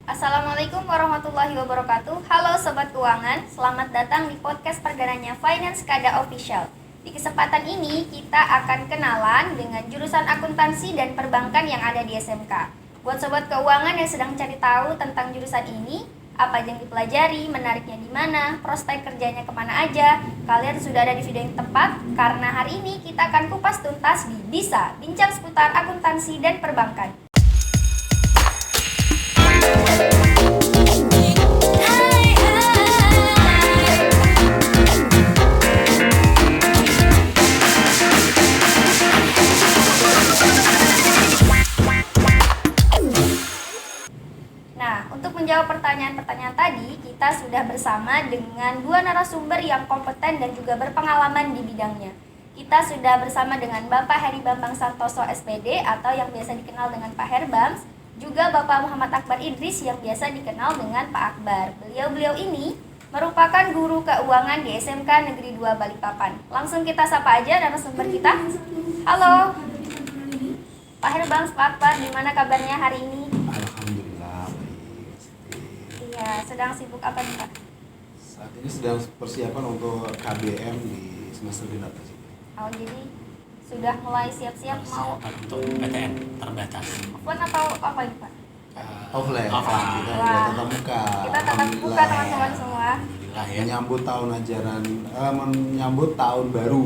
Assalamualaikum warahmatullahi wabarakatuh. Halo Sobat Keuangan, selamat datang di podcast perdananya Finance Kada Official. Di kesempatan ini kita akan kenalan dengan jurusan akuntansi dan perbankan yang ada di SMK. Buat Sobat Keuangan yang sedang cari tahu tentang jurusan ini, apa yang dipelajari, menariknya di mana, prospek kerjanya kemana aja, kalian sudah ada di video yang tepat karena hari ini kita akan kupas tuntas di Bisa Bincang seputar akuntansi dan perbankan. Nah, untuk menjawab pertanyaan-pertanyaan tadi, kita sudah bersama dengan dua narasumber yang kompeten dan juga berpengalaman di bidangnya. Kita sudah bersama dengan Bapak Heri Bambang Santoso SPD atau yang biasa dikenal dengan Pak Herbams, juga Bapak Muhammad Akbar Idris yang biasa dikenal dengan Pak Akbar. Beliau-beliau ini merupakan guru keuangan di SMK Negeri 2 Balikpapan. Langsung kita sapa aja narasumber kita. Halo, Pak Herbams, Pak Akbar, gimana kabarnya hari ini? Alhamdulillah baik. Iya, sedang sibuk apa nih Pak? Saat ini sedang persiapan untuk KBM di semester genap. Oh, jadi sudah mulai siap-siap mau untuk PTN terbatas. offline atau apa ini Pak? Offline. Offline. Kita Wah. sudah tatap muka. Kita tatap muka Alhamdulillah. teman-teman semua. Alhamdulillah ya. Menyambut tahun ajaran, menyambut tahun baru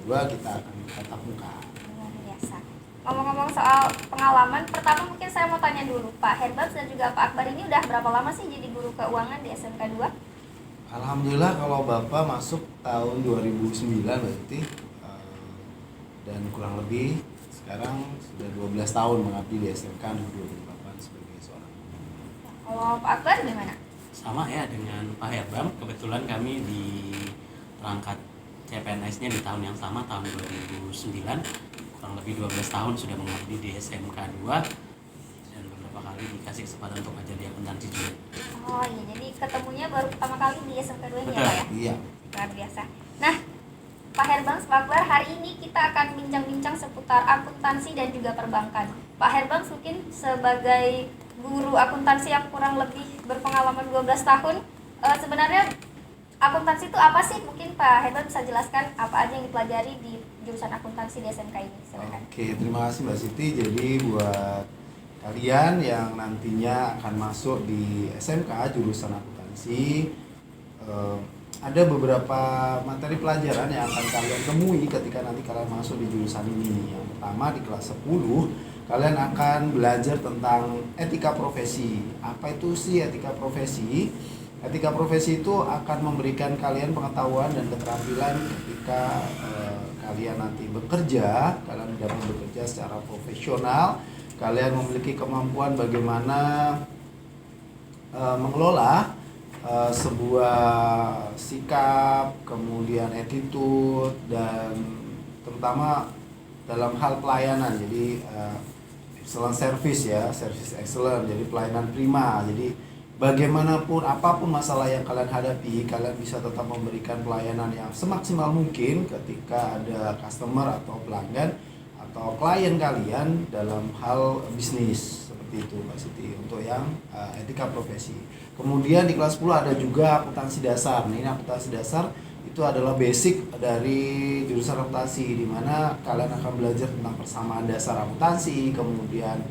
2022 kita akan tatap muka. Luar biasa. Ngomong-ngomong soal pengalaman, pertama mungkin saya mau tanya dulu Pak Herbams dan juga Pak Akbar ini udah berapa lama sih jadi guru keuangan di SMK 2? Alhamdulillah kalau Bapak masuk tahun 2009 berarti dan kurang lebih sekarang sudah 12 tahun mengabdi di SMK Negeri 28 sebagai seorang guru. Kalau Pak Akbar gimana? Sama ya dengan Pak Herbam. Kebetulan kami di perangkat CPNS-nya di tahun yang sama, tahun 2009. Kurang lebih 12 tahun sudah mengabdi di SMK 2 dan beberapa kali dikasih kesempatan untuk ngajar di akuntansi juga. Oh iya, jadi ketemunya baru pertama kali di SMK 2 ini ya Pak ya? Iya. Luar biasa. Nah, Pak Herbams, Pak Akbar, hari ini kita akan bincang-bincang seputar akuntansi dan juga perbankan. Pak Herbams mungkin sebagai guru akuntansi yang kurang lebih berpengalaman 12 tahun, sebenarnya akuntansi itu apa sih? Mungkin Pak Herbams bisa jelaskan apa aja yang dipelajari di jurusan akuntansi di SMK ini. Silakan. Oke, terima kasih Mbak Siti. Jadi buat kalian yang nantinya akan masuk di SMK jurusan akuntansi, ada beberapa materi pelajaran yang akan kalian temui ketika nanti kalian masuk di jurusan ini. Yang pertama di kelas 10, kalian akan belajar tentang etika profesi. Apa itu sih etika profesi? Etika profesi itu akan memberikan kalian pengetahuan dan keterampilan ketika kalian nanti bekerja, kalian dapat bekerja secara profesional, kalian memiliki kemampuan bagaimana mengelola sebuah sikap, kemudian attitude, dan terutama dalam hal pelayanan. Jadi excellent service ya, service excellent, jadi pelayanan prima. Jadi bagaimanapun apapun masalah yang kalian hadapi, kalian bisa tetap memberikan pelayanan yang semaksimal mungkin ketika ada customer atau pelanggan atau klien kalian dalam hal bisnis. Seperti itu Mbak Siti untuk yang etika profesi. Kemudian di kelas 10 ada juga akuntansi dasar. Nah, ini akuntansi dasar itu adalah basic dari jurusan akuntansi, di mana kalian akan belajar tentang persamaan dasar akuntansi, kemudian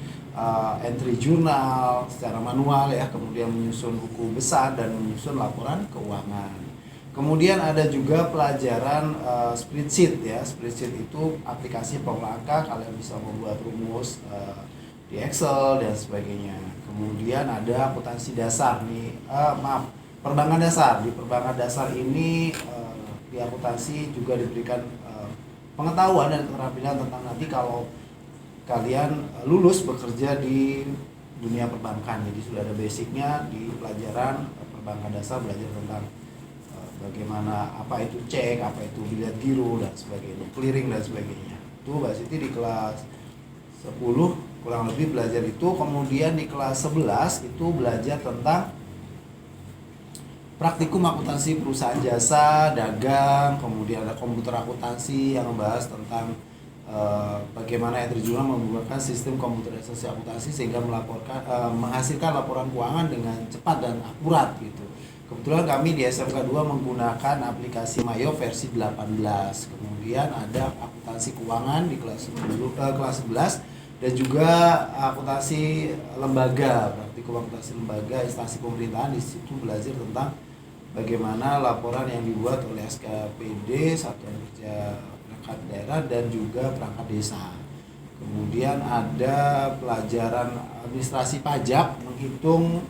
entry jurnal secara manual ya, kemudian menyusun buku besar dan menyusun laporan keuangan. Kemudian ada juga pelajaran spreadsheet ya. Spreadsheet itu aplikasi pengolah angka, kalian bisa membuat rumus di Excel dan sebagainya. Kemudian ada akuntansi dasar nih, perbankan dasar. Di perbankan dasar ini di akuntansi juga diberikan pengetahuan dan keterampilan tentang nanti kalau kalian lulus bekerja di dunia perbankan. Jadi sudah ada basicnya di pelajaran perbankan dasar, belajar tentang bagaimana apa itu cek, apa itu biliat giro dan sebagainya, clearing dan sebagainya. Itu Mbak Siti di kelas 10 kurang lebih belajar itu. Kemudian di kelas 11 itu belajar tentang praktikum akuntansi perusahaan jasa, dagang, kemudian ada komputer akuntansi yang membahas tentang bagaimana Entry Journal menggunakan sistem komputerisasi akuntansi sehingga menghasilkan laporan keuangan dengan cepat dan akurat gitu. Kebetulan kami di SMK 2 menggunakan aplikasi Mayo versi 18. Kemudian ada akuntansi keuangan di kelas 11 dan juga akuntansi lembaga, praktikum akuntansi lembaga instansi pemerintahan. Di situ belajar tentang bagaimana laporan yang dibuat oleh SKPD, Satuan Kerja Perangkat Daerah dan juga perangkat desa. Kemudian ada pelajaran administrasi pajak, menghitung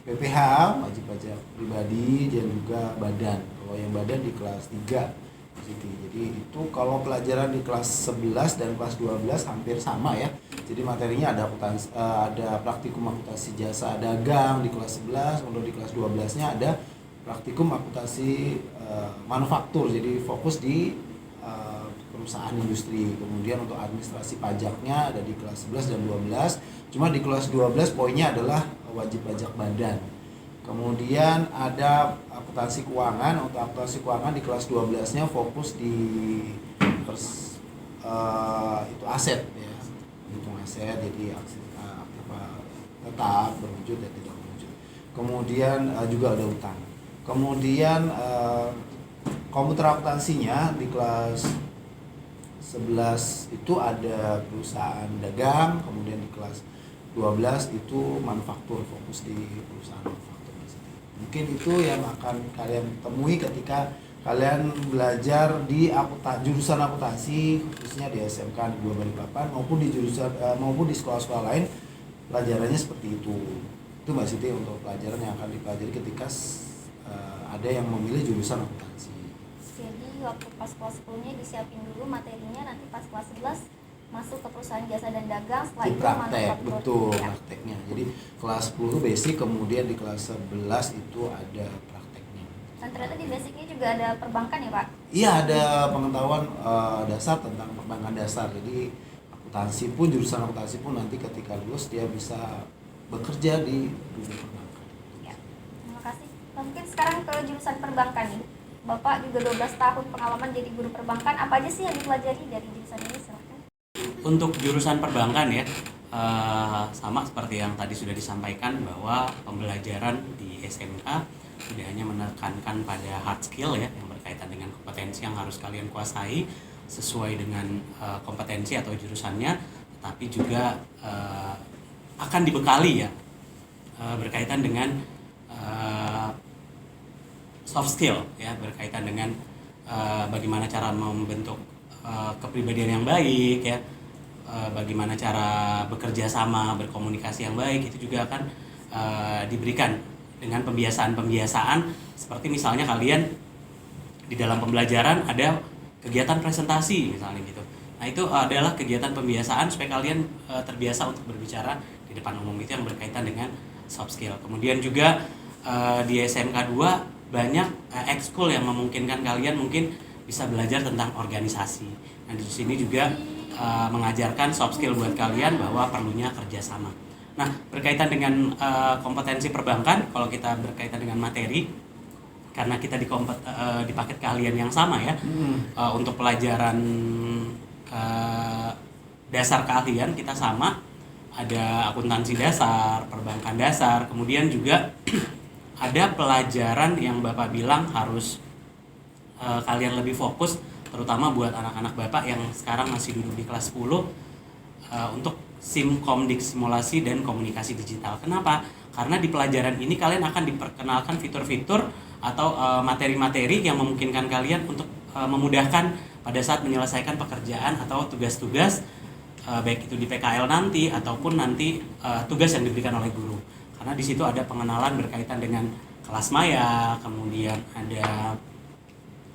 PPH, wajib pajak pribadi dan juga badan. Kalau yang badan di kelas 3 di situ. Jadi itu kalau pelajaran di kelas 11 dan kelas 12 hampir sama ya. Jadi materinya ada praktikum akuntansi jasa dagang di kelas 11, untuk di kelas 12-nya ada praktikum akuntansi manufaktur. Jadi fokus di perusahaan industri. Kemudian untuk administrasi pajaknya ada di kelas 11 dan 12. Cuma di kelas 12 poinnya adalah wajib pajak badan. Kemudian ada akuntansi keuangan. Untuk akuntansi keuangan di kelas 12-nya fokus di itu aset ya. Hitung aset, jadi aktiva tetap berwujud dan tidak berwujud. Kemudian juga ada utang. Kemudian komputer akuntansinya di kelas 11 itu ada perusahaan dagang, kemudian di kelas 12 itu manufaktur, fokus di perusahaan manufaktur. Mungkin itu yang akan kalian temui ketika kalian belajar di jurusan akuntansi, khususnya di SMK di 2 Balikpapan maupun di maupun di sekolah-sekolah lain, pelajarannya seperti itu. Itu Mbak Siti untuk pelajaran yang akan dipelajari ketika ada yang memilih jurusan akuntansi. Jadi waktu pas kelas 10-nya disiapin dulu materinya, nanti pas kelas 11 masuk ke perusahaan jasa dan dagang, setelah itu praktek, manufaktur. betul Ya. prakteknya. Jadi kelas 10 itu basic, kemudian di kelas 11 itu ada prakteknya. Dan ternyata di basicnya juga ada perbankan ya Pak? Iya, ada pengetahuan dasar tentang perbankan dasar. Jadi akuntansi pun, jurusan akuntansi pun nanti ketika lulus dia bisa bekerja di dunia perbankan. Ya. Terima kasih. Mungkin sekarang ke jurusan perbankan nih. Bapak juga 12 tahun pengalaman jadi guru perbankan. Apa aja sih yang dipelajari dari jurusan ini? Silahkan. Untuk jurusan perbankan ya, sama seperti yang tadi sudah disampaikan bahwa pembelajaran di SMK tidak hanya menekankan pada hard skill ya, yang berkaitan dengan kompetensi yang harus kalian kuasai sesuai dengan kompetensi atau jurusannya, tetapi juga akan dibekali ya berkaitan dengan soft skill ya, berkaitan dengan bagaimana cara membentuk kepribadian yang baik ya, bagaimana cara bekerja sama, berkomunikasi yang baik, itu juga akan diberikan dengan pembiasaan-pembiasaan seperti misalnya kalian di dalam pembelajaran ada kegiatan presentasi misalnya gitu. Nah, itu adalah kegiatan pembiasaan supaya kalian terbiasa untuk berbicara di depan umum, itu yang berkaitan dengan soft skill. Kemudian juga di SMK 2 banyak ekskul yang memungkinkan kalian mungkin bisa belajar tentang organisasi. Nah, di sini juga mengajarkan soft skill buat kalian bahwa perlunya kerjasama. Nah, berkaitan dengan kompetensi perbankan, kalau kita berkaitan dengan materi, karena kita di paket keahlian yang sama ya, untuk pelajaran dasar keahlian kita sama, ada akuntansi dasar, perbankan dasar, kemudian juga ada pelajaran yang Bapak bilang harus kalian lebih fokus, terutama buat anak-anak Bapak yang sekarang masih duduk di kelas 10, untuk Simkomdik, simulasi dan komunikasi digital. Kenapa? Karena di pelajaran ini kalian akan diperkenalkan fitur-fitur atau materi-materi yang memungkinkan kalian untuk memudahkan pada saat menyelesaikan pekerjaan atau tugas-tugas, baik itu di PKL nanti ataupun nanti tugas yang diberikan oleh guru. Karena di situ ada pengenalan berkaitan dengan kelas maya, kemudian ada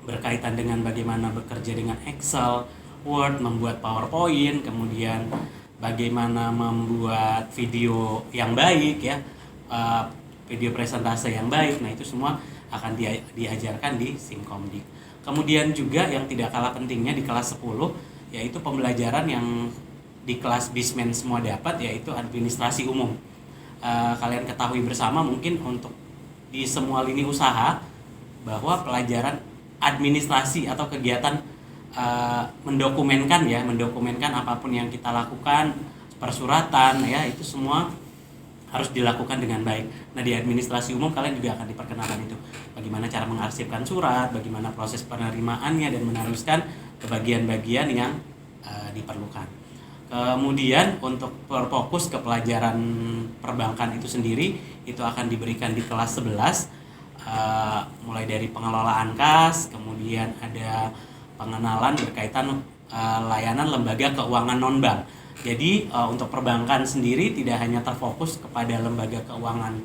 berkaitan dengan bagaimana bekerja dengan Excel, Word, membuat PowerPoint, kemudian bagaimana membuat video yang baik ya, video presentase yang baik. Nah, itu semua akan diajarkan di Simkomdik. Kemudian juga yang tidak kalah pentingnya di kelas 10 yaitu pembelajaran yang di kelas Bismen semua dapat, yaitu administrasi umum. Kalian ketahui bersama mungkin untuk di semua lini usaha bahwa pelajaran administrasi atau kegiatan mendokumenkan apapun yang kita lakukan, persuratan ya, itu semua harus dilakukan dengan baik. Nah, di administrasi umum kalian juga akan diperkenalkan itu. Bagaimana cara mengarsipkan surat, bagaimana proses penerimaannya dan meneruskan ke bagian-bagian yang diperlukan. Kemudian untuk berfokus ke pelajaran perbankan itu sendiri, itu akan diberikan di kelas 11, mulai dari pengelolaan kas, kemudian ada pengenalan berkaitan layanan lembaga keuangan non-bank. Jadi untuk perbankan sendiri tidak hanya terfokus kepada lembaga keuangan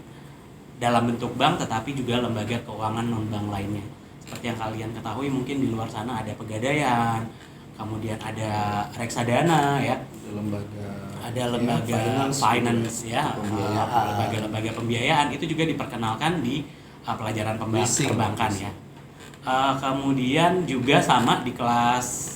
dalam bentuk bank, tetapi juga lembaga keuangan non-bank lainnya. Seperti yang kalian ketahui, mungkin di luar sana ada Pegadaian, kemudian ada reksadana ya, ada lembaga finance ya, lembaga pembiayaan itu juga diperkenalkan di pelajaran perbankan ya. Kemudian juga sama di kelas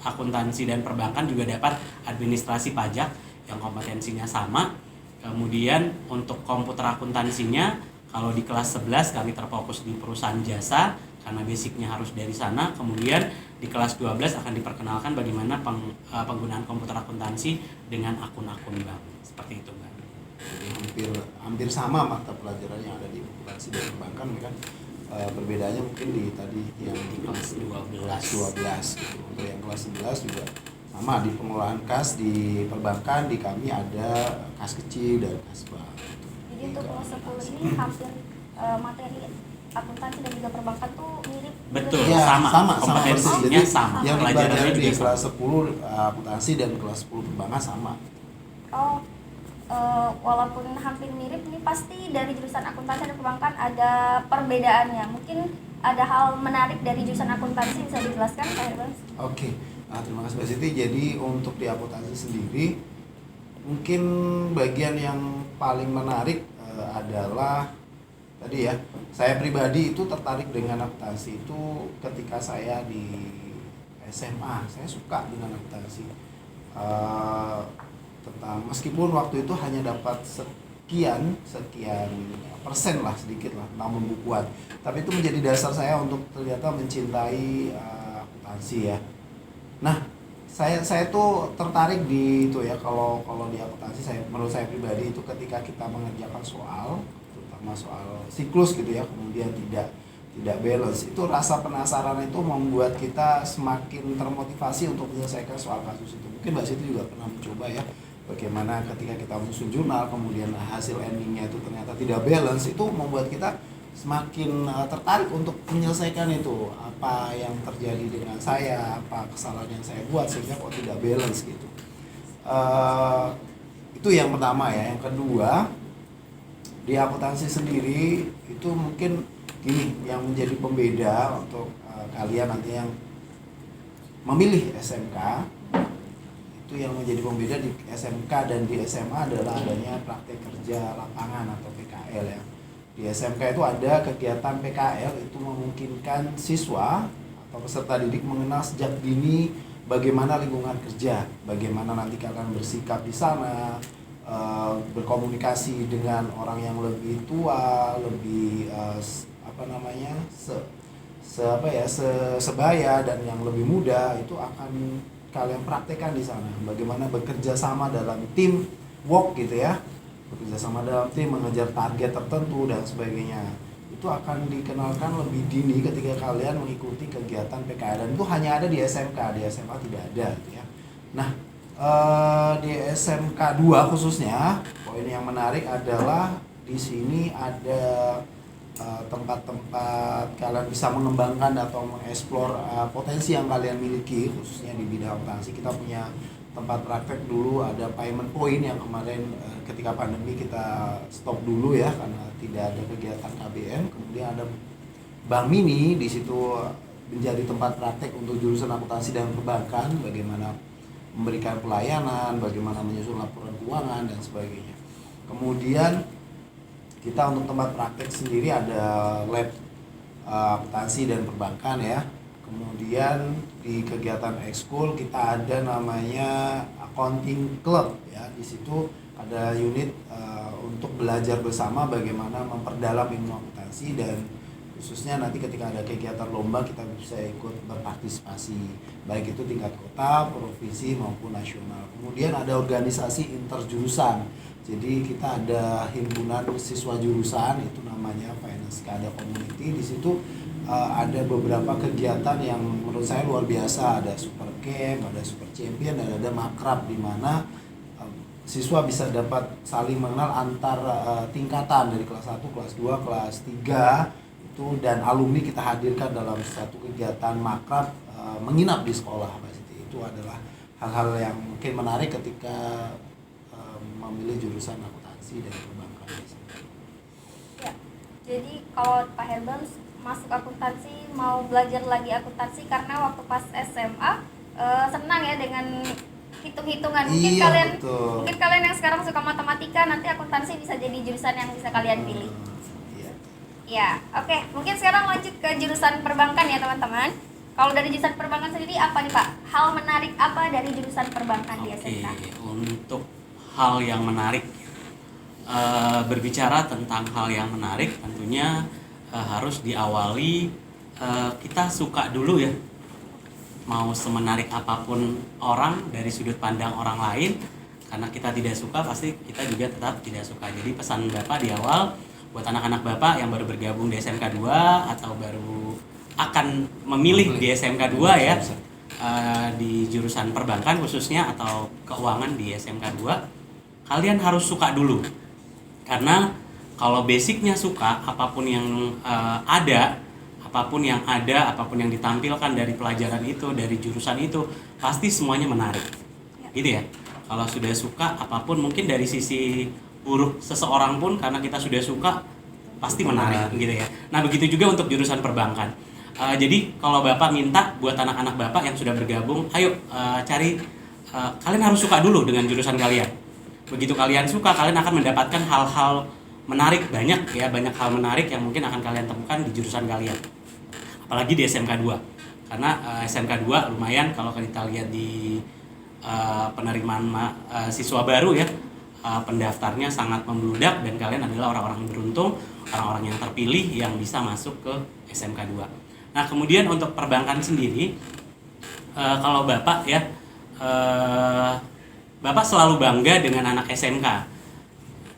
akuntansi dan perbankan juga dapat administrasi pajak yang kompetensinya sama. Kemudian untuk komputer akuntansinya, kalau di kelas 11 kami terfokus di perusahaan jasa karena basicnya harus dari sana. Kemudian di kelas 12 akan diperkenalkan bagaimana penggunaan komputer akuntansi dengan akun-akun bank. Seperti itu, Mbak. Jadi hampir sama mata pelajaran yang ada di akuntansi dan perbankan kan. Perbedaannya mungkin di tadi yang di kelas 12 gitu. Untuk yang kelas 11 juga sama, di pengelolaan kas di perbankan, di kami ada kas kecil dan kas bank gitu. Jadi untuk kelas 10 ini hampir materi akuntansi dan juga perbankan tuh mirip. Betul, ya, sama kompetensinya persis. sama. Yang Pelajarannya dipelajari di juga kelas 10 akuntansi dan kelas 10 perbankan sama. Oh, walaupun hampir mirip, ini pasti dari jurusan akuntansi dan perbankan ada perbedaannya. Mungkin ada hal menarik dari jurusan akuntansi, bisa dijelaskan Pak Herbans? Oke, terima kasih Mbak Siti. Jadi untuk di akuntansi sendiri, mungkin bagian yang paling menarik adalah tadi ya, saya pribadi itu tertarik dengan akuntansi itu ketika saya di SMA. Saya suka dengan akuntansi. Meskipun waktu itu hanya dapat sekian persen lah, sedikit lah, namun bukuan, tapi itu menjadi dasar saya untuk ternyata mencintai akuntansi ya. Nah, saya tuh tertarik di itu ya, kalau di akuntansi, menurut saya pribadi itu ketika kita mengerjakan soal, terutama soal siklus gitu ya, kemudian tidak balance, itu rasa penasaran itu membuat kita semakin termotivasi untuk menyelesaikan soal kasus itu. Mungkin Mbak Siti juga pernah mencoba ya, bagaimana ketika kita menyusun jurnal, kemudian hasil endingnya itu ternyata tidak balance, itu membuat kita semakin tertarik untuk menyelesaikan itu, apa yang terjadi dengan saya, apa kesalahan yang saya buat sehingga kok tidak balance gitu. Itu yang pertama ya. Yang kedua, di akuntansi sendiri itu mungkin gini, yang menjadi pembeda untuk kalian nanti yang memilih SMK, itu yang menjadi pembeda di SMK dan di SMA adalah adanya praktek kerja lapangan atau PKL ya. Di SMK itu ada kegiatan PKL, itu memungkinkan siswa atau peserta didik mengenal sejak dini bagaimana lingkungan kerja, bagaimana nanti kalian bersikap di sana, berkomunikasi dengan orang yang lebih tua, lebih sebaya dan yang lebih muda, itu akan kalian praktekkan di sana. Bagaimana bekerja sama dalam tim work gitu ya, bekerja sama dalam tim, mengejar target tertentu dan sebagainya. Itu akan dikenalkan lebih dini ketika kalian mengikuti kegiatan PKL, dan itu hanya ada di SMK, di SMA tidak ada gitu ya. Nah, di SMK 2 khususnya, poin yang menarik adalah di sini ada tempat-tempat kalian bisa mengembangkan atau mengeksplor potensi yang kalian miliki, khususnya di bidang akuntansi. Kita punya tempat praktek dulu, ada payment point yang kemarin ketika pandemi kita stop dulu ya karena tidak ada kegiatan KBM. Kemudian ada bank mini, di situ menjadi tempat praktek untuk jurusan akuntansi dan perbankan, bagaimana memberikan pelayanan, bagaimana menyusun laporan keuangan dan sebagainya. Kemudian kita untuk tempat praktek sendiri ada lab akuntansi dan perbankan ya. Kemudian di kegiatan ekskul kita ada namanya accounting club ya. Di situ ada unit untuk belajar bersama bagaimana memperdalam ilmu akuntansi dan khususnya nanti ketika ada kegiatan lomba kita bisa ikut berpartisipasi, baik itu tingkat kota, provinsi maupun nasional. Kemudian ada organisasi interjurusan, jadi kita ada himpunan siswa jurusan, itu namanya Finance Kada Community. Di situ ada beberapa kegiatan yang menurut saya luar biasa, ada super camp, ada super champion, dan ada makrab, di mana siswa bisa dapat saling mengenal antar tingkatan dari kelas 1, kelas 2, kelas 3 itu, dan alumni kita hadirkan dalam satu kegiatan makrab menginap di sekolah. Itu adalah hal-hal yang mungkin menarik ketika memilih jurusan akuntansi dan perbankan. Ya, jadi kalau Pak Herbam masuk akuntansi, mau belajar lagi akuntansi karena waktu pas SMA senang ya dengan hitung-hitungan. Mungkin kalian yang sekarang suka matematika, nanti akuntansi bisa jadi jurusan yang bisa kalian pilih. Ya, oke. Mungkin sekarang lanjut ke jurusan perbankan ya teman-teman. Kalau dari jurusan perbankan sendiri apa nih Pak? Hal menarik apa dari jurusan perbankan di SMK? Untuk hal yang menarik, berbicara tentang hal yang menarik tentunya harus diawali kita suka dulu ya. Mau semenarik apapun orang dari sudut pandang orang lain, karena kita tidak suka pasti kita juga tetap tidak suka. Jadi pesan Bapak di awal buat anak-anak Bapak yang baru bergabung di SMK 2 atau baru akan memilih di SMK 2 ya, di jurusan perbankan khususnya atau keuangan di SMK 2, kalian harus suka dulu. Karena kalau basicnya suka, apapun yang apapun yang ditampilkan dari pelajaran itu, dari jurusan itu, pasti semuanya menarik. Gitu ya. Kalau sudah suka apapun, mungkin dari sisi buruk seseorang pun karena kita sudah suka pasti menarik gitu ya. Nah begitu juga untuk jurusan perbankan. Jadi kalau Bapak minta buat anak-anak Bapak yang sudah bergabung, ayo cari, kalian harus suka dulu dengan jurusan kalian. Begitu kalian suka, kalian akan mendapatkan hal-hal menarik, banyak hal menarik yang mungkin akan kalian temukan di jurusan kalian. Apalagi di SMK 2. Karena SMK 2 lumayan kalau kita lihat di penerimaan siswa baru ya, pendaftarnya sangat membludak dan kalian adalah orang-orang beruntung, orang-orang yang terpilih yang bisa masuk ke SMK 2. Nah kemudian untuk perbankan sendiri, kalau Bapak ya, Bapak selalu bangga dengan anak SMK.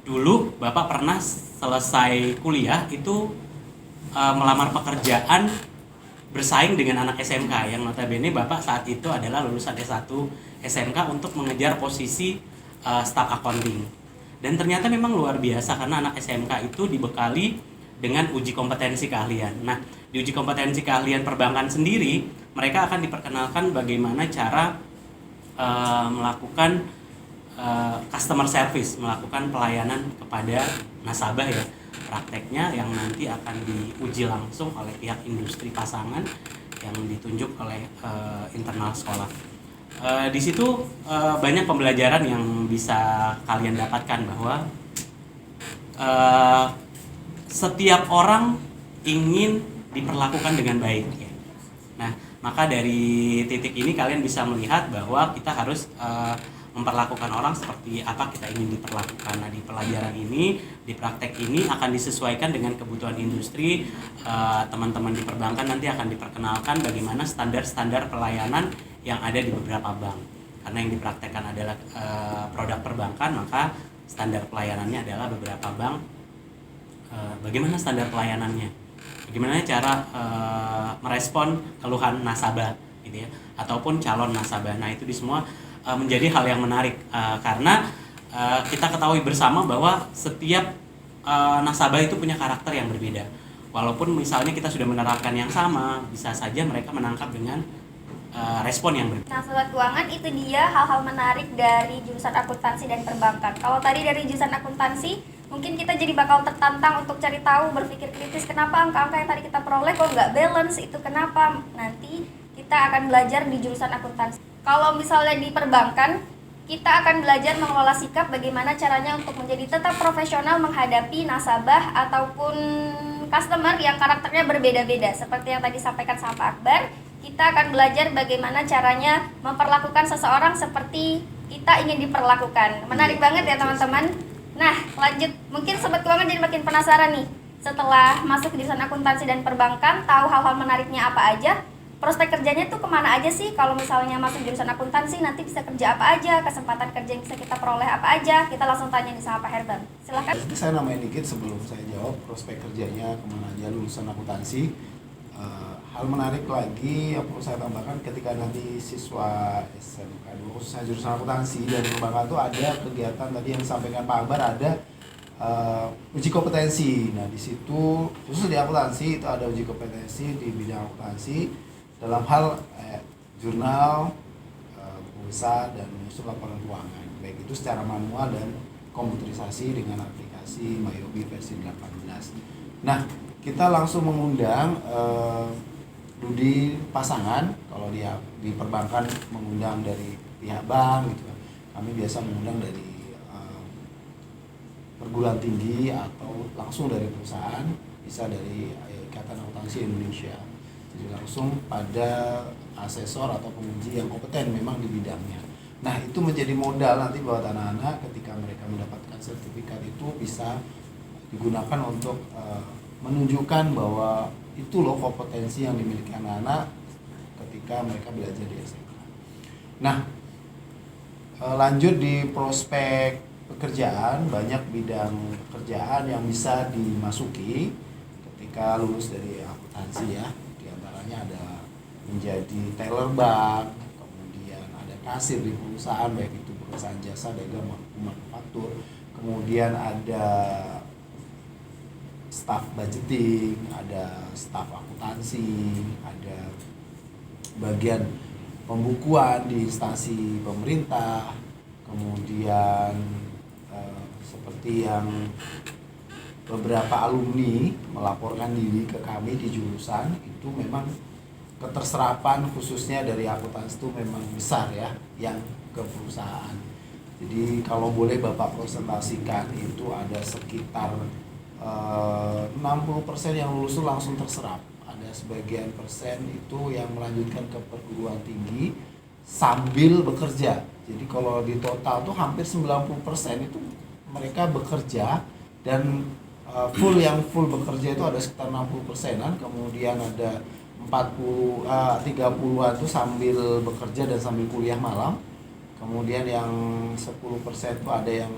Dulu Bapak pernah selesai kuliah itu melamar pekerjaan bersaing dengan anak SMK yang notabene Bapak saat itu adalah lulusan S1 SMK untuk mengejar posisi staff accounting. Dan ternyata memang luar biasa karena anak SMK itu dibekali dengan uji kompetensi keahlian. Nah, di uji kompetensi keahlian perbankan sendiri, mereka akan diperkenalkan bagaimana cara melakukan customer service, melakukan pelayanan kepada nasabah ya. Prakteknya yang nanti akan diuji langsung oleh pihak industri pasangan yang ditunjuk oleh internal sekolah. Di situ banyak pembelajaran yang bisa kalian dapatkan bahwa setiap orang ingin diperlakukan dengan baik ya. Nah, maka dari titik ini kalian bisa melihat bahwa kita harus memperlakukan orang seperti apa kita ingin diperlakukan. Nah, di pelajaran ini, di praktek ini akan disesuaikan dengan kebutuhan industri. Teman-teman di perbankan nanti akan diperkenalkan bagaimana standar-standar pelayanan yang ada di beberapa bank. Karena yang dipraktekkan adalah produk perbankan, maka standar pelayanannya adalah beberapa bank. Bagaimana standar pelayanannya? Bagaimana cara merespon keluhan nasabah, gitu ya, ataupun calon nasabah. Nah, itu di semua menjadi hal yang menarik karena kita ketahui bersama bahwa setiap nasabah itu punya karakter yang berbeda. Walaupun misalnya kita sudah menerapkan yang sama, bisa saja mereka menangkap dengan respon yang berbeda. Nah, sobat keuangan, itu dia hal-hal menarik dari jurusan akuntansi dan perbankan. Kalau tadi dari jurusan akuntansi, mungkin kita jadi bakal tertantang untuk cari tahu, berpikir kritis, kenapa angka-angka yang tadi kita peroleh kok nggak balance, itu kenapa? Nanti kita akan belajar di jurusan akuntansi. Kalau misalnya di perbankan, kita akan belajar mengelola sikap, bagaimana caranya untuk menjadi tetap profesional menghadapi nasabah ataupun customer yang karakternya berbeda-beda. Seperti yang tadi sampaikan sama Pak Akbar, kita akan belajar bagaimana caranya memperlakukan seseorang seperti kita ingin diperlakukan. Menarik banget ya teman-teman. Nah, lanjut. Mungkin sobat keuangan jadi makin penasaran nih. setelah masuk ke jurusan akuntansi dan perbankan, tahu hal-hal menariknya apa aja, prospek kerjanya tuh kemana aja sih? Kalau misalnya masuk jurusan akuntansi nanti bisa kerja apa aja, kesempatan kerja yang bisa kita peroleh apa aja? Kita langsung tanya nih sama Pak Herban. Silahkan. Jadi saya namain dikit sebelum saya jawab prospek kerjanya kemana aja lulusan akuntansi. Hal menarik lagi yang perlu saya tambahkan ketika nanti siswa SMK 2 khususnya jurusan akuntansi dan perbankan itu ada kegiatan tadi yang disampaikan Pak Akbar, ada uji kompetensi. Nah di situ khusus di akuntansi itu ada uji kompetensi di bidang akuntansi dalam hal jurnal, pulsa dan menyusun laporan keuangan, baik itu secara manual dan komputerisasi dengan aplikasi Mayobi versi 18. Nah kita langsung mengundang Dudi pasangan. Kalau dia di perbankan mengundang dari pihak bank gitu kan. Kami biasa mengundang dari perguruan tinggi atau langsung dari perusahaan, bisa dari Ikatan Akuntansi Indonesia. Jadi langsung pada asesor atau penguji yang kompeten memang di bidangnya. Nah itu menjadi modal nanti buat anak-anak ketika mereka mendapatkan sertifikat itu bisa digunakan untuk menunjukkan bahwa itu loh kompetensi yang dimiliki anak-anak ketika mereka belajar di SMK. Nah lanjut di prospek pekerjaan, banyak bidang pekerjaan yang bisa dimasuki ketika lulus dari akuntansi ya. Di antaranya ada menjadi teller bank, kemudian ada kasir di perusahaan, baik itu perusahaan jasa, dagang maupun manufaktur. Kemudian ada staf budgeting, ada staf akuntansi, ada bagian pembukuan di instansi pemerintah, kemudian seperti yang beberapa alumni melaporkan diri ke kami di jurusan itu memang keterserapan khususnya dari akuntansi itu memang besar ya yang ke perusahaan. Jadi kalau boleh Bapak presentasikan itu ada sekitar 60% yang lulus itu langsung terserap. Ada sebagian persen itu yang melanjutkan ke perguruan tinggi sambil bekerja. Jadi kalau di total tuh hampir 90% itu mereka bekerja, dan full bekerja itu ada sekitar 60%-an, kemudian ada 30-an itu sambil bekerja dan sambil kuliah malam. Kemudian yang 10% itu ada yang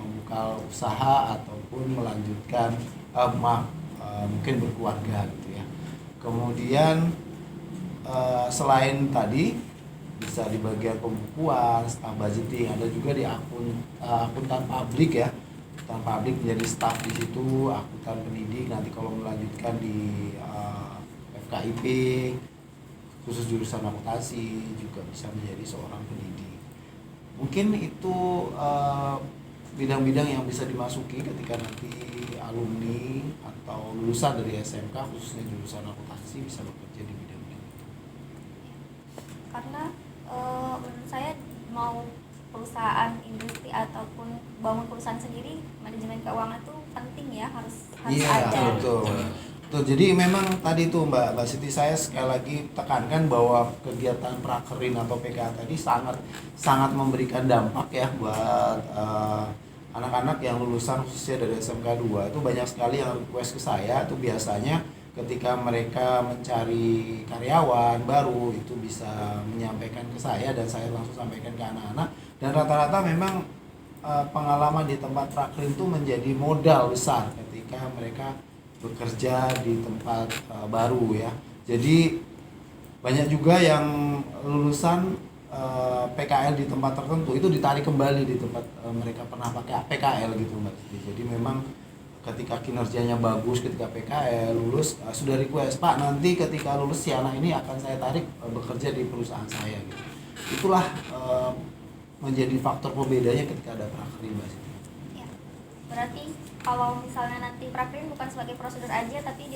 membuka usaha ataupun melanjutkan mungkin berkeluarga gitu ya. Kemudian selain tadi bisa di bagian pembukuan, staf budgeting, ada juga di akuntan publik ya. Akuntan publik menjadi staf di situ, akuntan pendidik nanti kalau melanjutkan di FKIP khusus jurusan akuntansi juga bisa menjadi seorang pendidik. Mungkin itu bidang-bidang yang bisa dimasuki ketika nanti alumni atau lulusan dari SMK khususnya jurusan akuntansi bisa bekerja di bidang-bidang itu. Karena menurut saya mau perusahaan industri ataupun bangun perusahaan sendiri, manajemen keuangan itu penting ya, harus ada. Betul. Jadi memang tadi tuh Mbak Siti, saya sekali lagi tekankan bahwa kegiatan prakerin atau PKA tadi sangat memberikan dampak ya buat anak-anak yang lulusan khususnya dari SMK 2. Itu banyak sekali yang request ke saya. Itu biasanya ketika mereka mencari karyawan baru itu bisa menyampaikan ke saya dan saya langsung sampaikan ke anak-anak, dan rata-rata memang pengalaman di tempat prakerin itu menjadi modal besar ketika mereka bekerja di tempat baru ya. Jadi banyak juga yang lulusan PKL di tempat tertentu itu ditarik kembali di tempat mereka pernah pakai PKL gitu Mbak. Jadi memang ketika kinerjanya bagus ketika PKL lulus sudah request, Pak nanti ketika lulus si anak ini akan saya tarik bekerja di perusahaan saya gitu. Itulah menjadi faktor pembedanya ketika ada prakerin Mbak Siti. Ya, berarti kalau misalnya nanti prakerin bukan sebagai prosedur aja tapi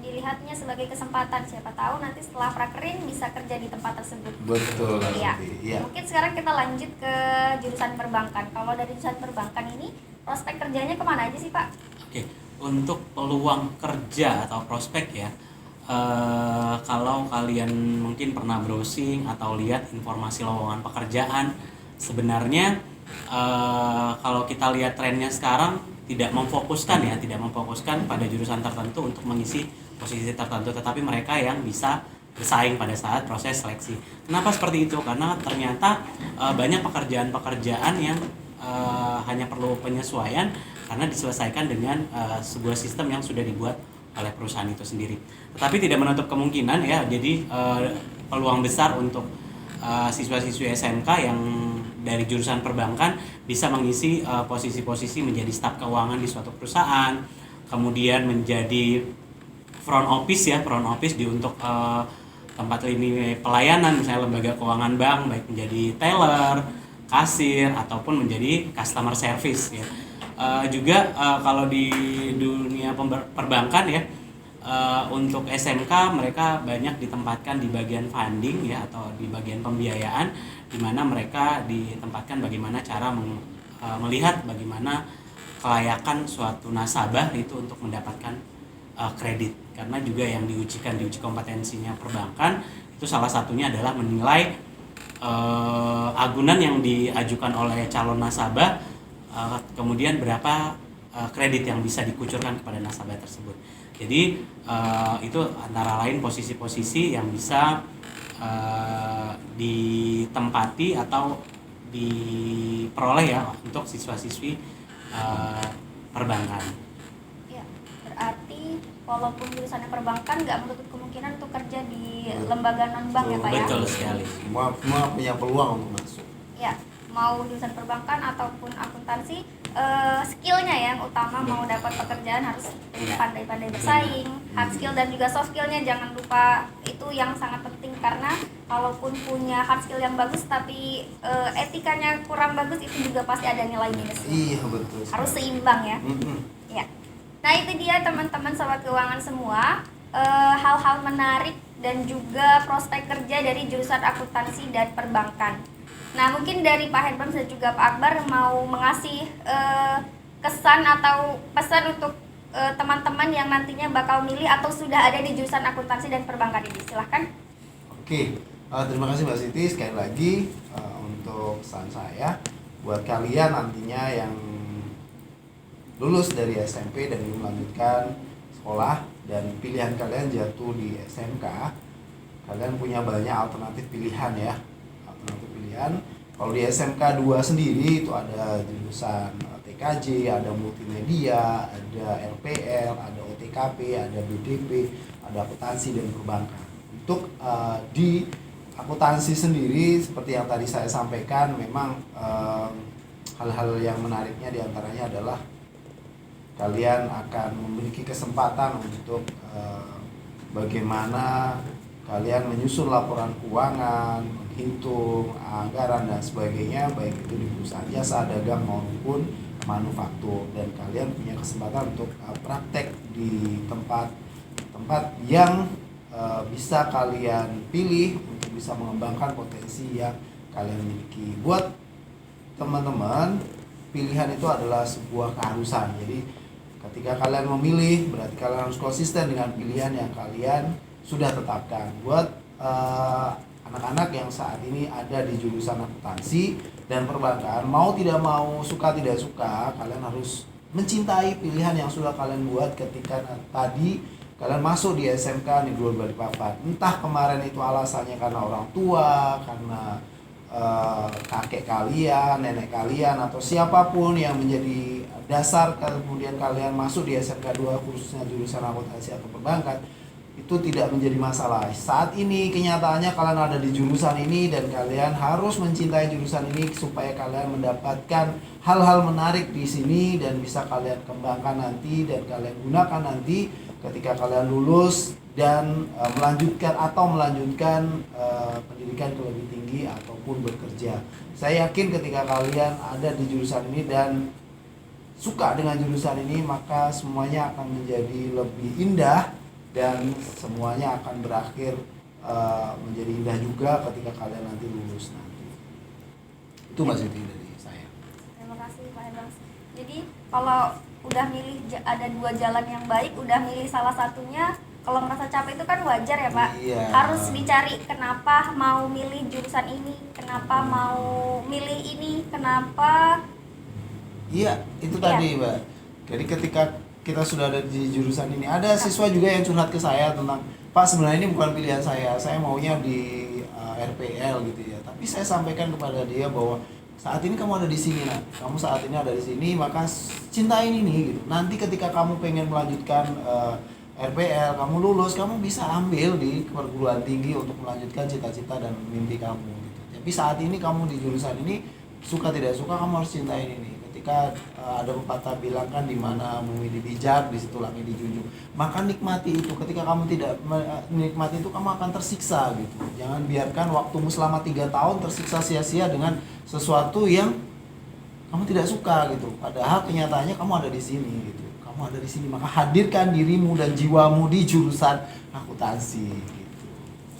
dilihatnya sebagai kesempatan, siapa tahu nanti setelah prakerin bisa kerja di tempat tersebut. Betul. Ya. Ya. Mungkin sekarang kita lanjut ke jurusan perbankan. Kalau dari jurusan perbankan ini prospek kerjanya kemana aja sih Pak? Oke, untuk peluang kerja atau prospek ya, kalau kalian mungkin pernah browsing atau lihat informasi lowongan pekerjaan, sebenarnya kalau kita lihat trennya sekarang tidak memfokuskan pada jurusan tertentu untuk mengisi posisi tertentu, tetapi mereka yang bisa bersaing pada saat proses seleksi. Kenapa seperti itu? Karena ternyata banyak pekerjaan-pekerjaan yang hanya perlu penyesuaian karena diselesaikan dengan sebuah sistem yang sudah dibuat oleh perusahaan itu sendiri. Tetapi tidak menutup kemungkinan ya, jadi peluang besar untuk siswa-siswi SMK yang dari jurusan perbankan bisa mengisi posisi-posisi menjadi staf keuangan di suatu perusahaan, kemudian menjadi front office di untuk tempat lini pelayanan, misalnya lembaga keuangan bank, baik menjadi teller, kasir, ataupun menjadi customer service ya. Juga kalau di dunia perbankan ya, untuk SMK mereka banyak ditempatkan di bagian funding ya, atau di bagian pembiayaan, di mana mereka ditempatkan bagaimana cara melihat bagaimana kelayakan suatu nasabah itu untuk mendapatkan kredit. Karena juga yang diuji kompetensinya perbankan itu salah satunya adalah menilai agunan yang diajukan oleh calon nasabah, kemudian berapa kredit yang bisa dikucurkan kepada nasabah tersebut. Jadi itu antara lain posisi-posisi yang bisa ditempati atau diperoleh ya untuk siswa-siswi perbankan. Ya, berarti walaupun jurusannya perbankan nggak menutup kemungkinan untuk kerja di lembaga non-bank ya Pak ya? Betul sekali. Semua punya peluang untuk masuk. Ya, mau jurusan perbankan ataupun akuntansi, skillnya yang utama mau dapat pekerjaan harus pandai-pandai bersaing, hard skill dan juga soft skillnya jangan lupa, itu yang sangat penting. Karena kalaupun punya hard skill yang bagus tapi etikanya kurang bagus, itu juga pasti ada nilai minus. Iya betul. Harus seimbang ya. Ya. Nah itu dia teman-teman sobat keuangan semua, hal-hal menarik dan juga prospek kerja dari jurusan akuntansi dan perbankan. Nah mungkin dari Pak Herbrams dan juga Pak Akbar mau mengasih kesan atau pesan untuk teman-teman yang nantinya bakal milih atau sudah ada di jurusan akuntansi dan perbankan ini. Silahkan. Oke, terima kasih Mbak Siti. Sekali lagi untuk pesan saya buat kalian nantinya yang lulus dari SMP dan ingin melanjutkan sekolah dan pilihan kalian jatuh di SMK, kalian punya banyak alternatif pilihan ya. Kalau di SMK 2 sendiri itu ada jurusan TKJ, ada multimedia, ada RPL, ada OTKP, ada BDP, ada akuntansi dan perbankan. Untuk di akuntansi sendiri seperti yang tadi saya sampaikan, memang hal-hal yang menariknya diantaranya adalah kalian akan memiliki kesempatan untuk bagaimana kalian menyusun laporan keuangan, menghitung anggaran dan sebagainya, baik itu di perusahaan jasa, dagang maupun manufaktur, dan kalian punya kesempatan untuk praktek di tempat yang bisa kalian pilih untuk bisa mengembangkan potensi yang kalian miliki. Buat teman-teman, pilihan itu adalah sebuah keharusan. Jadi ketika kalian memilih, berarti kalian harus konsisten dengan pilihan yang kalian sudah tetapkan. Buat anak-anak yang saat ini ada di jurusan akuntansi dan perbankan, mau tidak mau, suka tidak suka, kalian harus mencintai pilihan yang sudah kalian buat ketika tadi kalian masuk di SMK Negeri Balikpapan. Entah kemarin itu alasannya karena orang tua, karena kakek kalian, nenek kalian, atau siapapun yang menjadi dasar kemudian kalian masuk di SMK 2 khususnya jurusan akuntansi atau perbankan, itu tidak menjadi masalah. Saat ini kenyataannya kalian ada di jurusan ini dan kalian harus mencintai jurusan ini supaya kalian mendapatkan hal-hal menarik di sini dan bisa kalian kembangkan nanti dan kalian gunakan nanti ketika kalian lulus dan melanjutkan pendidikan ke lebih tinggi ataupun bekerja. Saya yakin ketika kalian ada di jurusan ini dan suka dengan jurusan ini, maka semuanya akan menjadi lebih indah dan semuanya akan berakhir menjadi indah juga ketika kalian nanti lulus nanti. Itu Mas Siti dari saya. Terima kasih Pak Herbrams. Jadi kalau udah milih ada dua jalan yang baik, udah milih salah satunya, kalau merasa capek itu kan wajar ya Pak. Iya. Harus dicari kenapa mau milih jurusan ini, kenapa mau milih ini, kenapa. Iya, itu tadi Mbak. Jadi ketika kita sudah ada di jurusan ini, ada siswa juga yang curhat ke saya tentang, Pak sebenarnya ini bukan pilihan saya maunya di RPL gitu ya. Tapi saya sampaikan kepada dia bahwa saat ini kamu ada di sini, nak. Kamu saat ini ada di sini, maka cintain ini gitu. Nanti ketika kamu pengen melanjutkan RPL, kamu lulus, kamu bisa ambil di perguruan tinggi untuk melanjutkan cita-cita dan mimpi kamu gitu. Tapi saat ini kamu di jurusan ini, suka tidak suka kamu harus cintain ini. Ketika ada pepatah bilang kan, di mana bumi dipijak, di situ langit dijunjung. Maka nikmati itu. Ketika kamu tidak menikmati itu, kamu akan tersiksa gitu. Jangan biarkan waktumu selama 3 tahun tersiksa sia-sia dengan sesuatu yang kamu tidak suka gitu. Padahal kenyataannya kamu ada di sini gitu. Kamu ada di sini, maka hadirkan dirimu dan jiwamu di jurusan akuntansi gitu.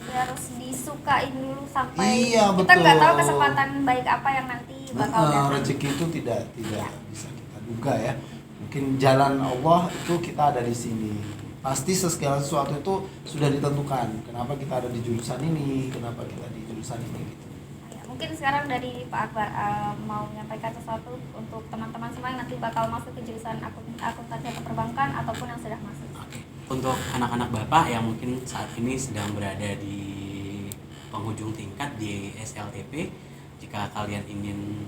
Harus disukain dulu sampai Iya, kita nggak betul. tahu kesempatan baik apa yang nanti bakal datang. Rezeki itu tidak bisa kita duga ya. Mungkin jalan Allah itu kita ada di sini. Pasti segala sesuatu itu sudah ditentukan. Kenapa kita ada di jurusan ini? Kenapa kita di jurusan ini gitu. Ya, mungkin sekarang dari Pak Akbar mau menyampaikan sesuatu untuk teman-teman semua yang nanti bakal masuk ke jurusan akuntansi atau perbankan ataupun yang sudah masuk. Oke. Untuk anak-anak Bapak yang mungkin saat ini sedang berada di penghujung tingkat di SLTP, jika kalian ingin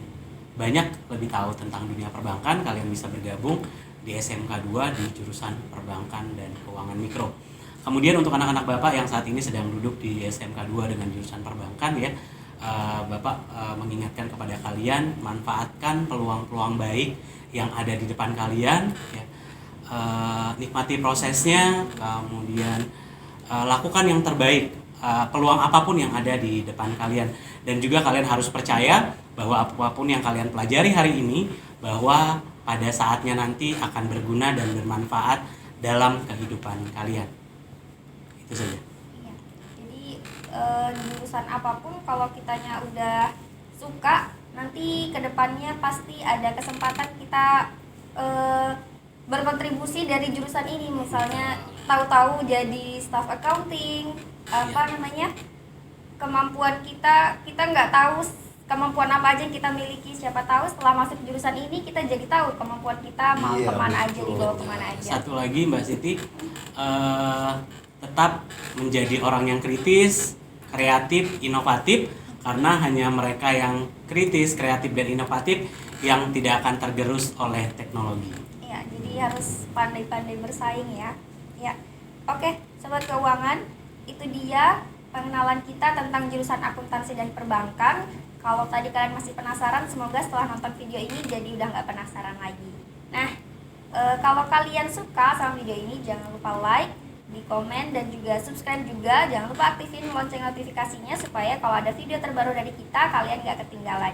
banyak lebih tahu tentang dunia perbankan, kalian bisa bergabung di SMK 2 di jurusan Perbankan dan Keuangan Mikro. Kemudian untuk anak-anak Bapak yang saat ini sedang duduk di SMK 2 dengan jurusan Perbankan ya, Bapak mengingatkan kepada kalian, manfaatkan peluang-peluang baik yang ada di depan kalian ya. Nikmati prosesnya, kemudian lakukan yang terbaik, peluang apapun yang ada di depan kalian. Dan juga kalian harus percaya bahwa apapun yang kalian pelajari hari ini, bahwa pada saatnya nanti akan berguna dan bermanfaat dalam kehidupan kalian. Itu saja. Iya. Jadi jurusan apapun kalau kitanya udah suka, nanti kedepannya pasti ada kesempatan kita berkontribusi dari jurusan ini. Misalnya tahu-tahu jadi staff accounting, kemampuan kita nggak tahu kemampuan apa aja yang kita miliki. Siapa tahu setelah masuk jurusan ini kita jadi tahu kemampuan kita mau kemana aja, dibawa kemana aja. Satu lagi Mbak Siti, tetap menjadi orang yang kritis, kreatif, inovatif, karena hanya mereka yang kritis, kreatif, dan inovatif yang tidak akan tergerus oleh teknologi. Ya, jadi harus pandai-pandai bersaing ya. Ya, oke, sobat keuangan, itu dia pengenalan kita tentang jurusan akuntansi dan perbankan. Kalau tadi kalian masih penasaran, semoga setelah nonton video ini jadi udah nggak penasaran lagi. Nah, kalau kalian suka sama video ini, jangan lupa like, di komen, dan juga subscribe juga. Jangan lupa aktifin lonceng notifikasinya supaya kalau ada video terbaru dari kita, kalian nggak ketinggalan.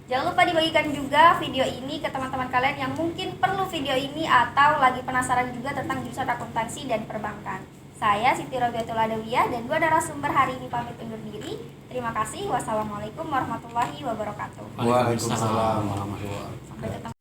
Jangan lupa dibagikan juga video ini ke teman-teman kalian yang mungkin perlu video ini atau lagi penasaran juga tentang jurusan akuntansi dan perbankan. Saya Siti Robiatul Adawiyah dan dua narasumber hari ini pamit undur diri. Terima kasih. Wassalamualaikum warahmatullahi wabarakatuh. Waalaikumsalam warahmatullahi wabarakatuh. Sampai ketemu